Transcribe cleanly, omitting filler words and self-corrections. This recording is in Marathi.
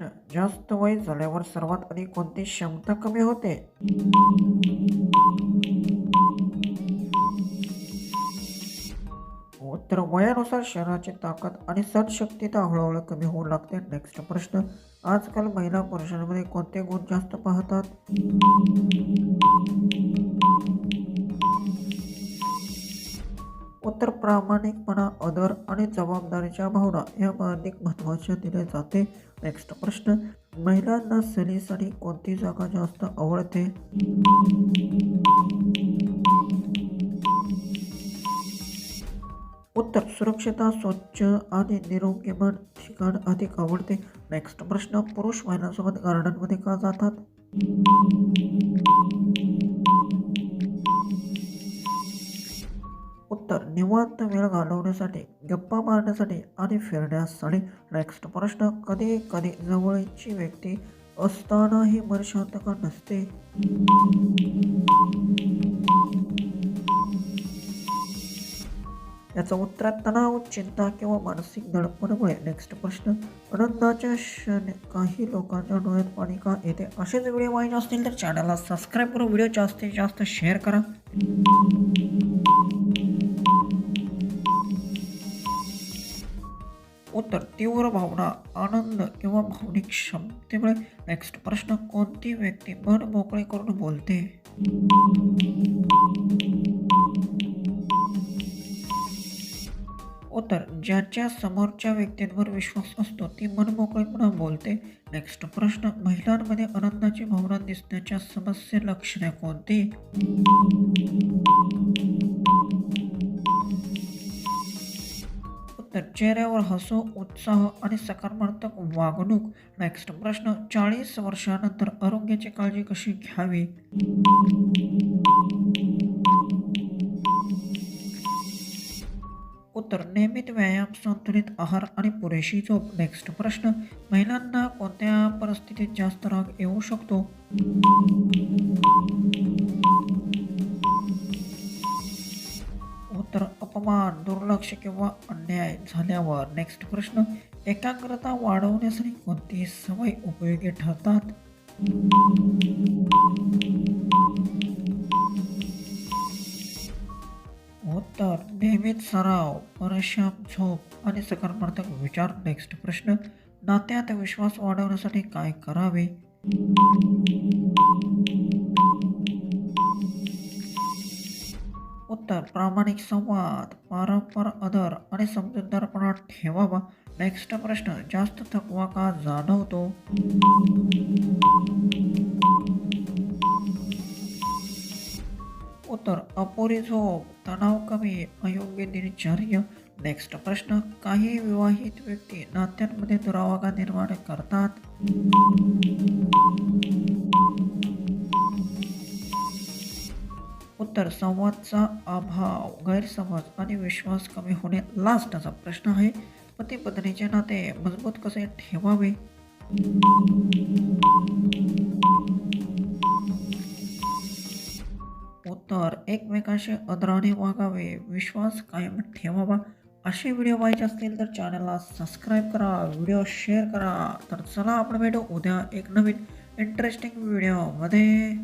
प्रश्न. जास्त वय झाल्यावर सर्वात आधी कोणती क्षमता कमी होते? उत्तर. वयानुसार शरीराची ताकद आणि सहनशक्तीता हळूहळू कमी होऊ लागते. नेक्स्ट प्रश्न. आजकाल महिला पुरुषांमध्ये कोणते गुण जास्त पाहतात? उत्तर. प्रामाणिकपणा, आदर आणि जबाबदारीच्या भावना या अधिक महत्त्वाच्या दिले जाते. नेक्स्ट प्रश्न. महिलांना सहलीसाठी कोणती जागा जास्त आवडते? उत्तर. सुरक्षित, स्वच्छ आणि निरोगीमान ठिकाण अधिक आवडते. नेक्स्ट प्रश्न. पुरुष महिलांसोबत गार्डनमध्ये का जातात? उत्तर. निवांत वेळ घालवण्यासाठी, गप्पा मारण्यासाठी आणि फिरण्यासाठी. नेक्स्ट प्रश्न. कधी कधी जवळची व्यक्ती असतानाही मन शांत का नसते? याचं उत्तर. तणाव, चिंता किंवा मानसिक दडपणामुळे. नेक्स्ट प्रश्न. आनंदाच्या क्षण काही लोकांच्या डोळ्यात पाणी का येते? असेच व्हिडिओ पाहिजे असतील तर चॅनलला सबस्क्राईब करून व्हिडिओ जास्तीत जास्त शेअर करा. उत्तर. तीव्र भावना, आनंद किंवा भावनिक क्षमतेमुळे. नेक्स्ट प्रश्न. कोणती व्यक्ती मन मोकळे करून बोलते? उत्तर. ज्याच्या समोरच्या व्यक्तींवर विश्वास असतो ती मनमोकळेपणा बोलते. नेक्स्ट प्रश्न. महिलांमध्ये आनंदाची भावना दिसण्याच्या समस्या लक्षणे कोणती? उत्तर. चेहऱ्यावर हसू, उत्साह आणि सकारात्मक वागणूक. नेक्स्ट प्रश्न. 40 वर्षानंतर आरोग्याची काळजी कशी घ्यावी? उत्तर. नियमित व्यायाम, संतुलित आहार आणि पुरेशी झोप. नेक्स्ट प्रश्न. महिलांना कोणत्या परिस्थितीत जास्त राग येऊ शकतो? उत्तर. अपमान, दुर्लक्ष किंवा अन्याय झाल्यावर. नेक्स्ट प्रश्न. एकाग्रता वाढवण्यासाठी कोणती सवय उपयोगी ठरतात? उत्तर. नियमित सराव, पुरेशाम झोप आणि सकारात्मक विचार. नेक्स्ट प्रश्न. नात्यात विश्वास वाढवण्यासाठी काय करावे? उत्तर. प्रामाणिक संवाद, परस्पर आदर आणि समजूतदारपणा ठेवावा. नेक्स्ट प्रश्न. जास्त थकवा का जाणवतो? उत्तर. अपुरी झोप, तणाव कमी, अयोग्य दिनचर्या. नेक्स्ट प्रश्न. काही विवाहित व्यक्ती नात्यांमध्ये दुरावा का निर्माण करतात? उत्तर. संवादचा अभाव, गैरसमज आणि विश्वास कमी होणे. लास्टचा प्रश्न आहे. पती पत्नीचे नाते मजबूत कसे ठेवावे? उत्तर. एकमेकांशी आदराने वागावे, विश्वास कायम ठेवावा. असे व्हिडिओ पाहिजे असतील तर चॅनलला सबस्क्राईब करा, व्हिडिओ शेअर करा. तर चला आपण भेटू उद्या एक नवीन इंटरेस्टिंग व्हिडिओमध्ये.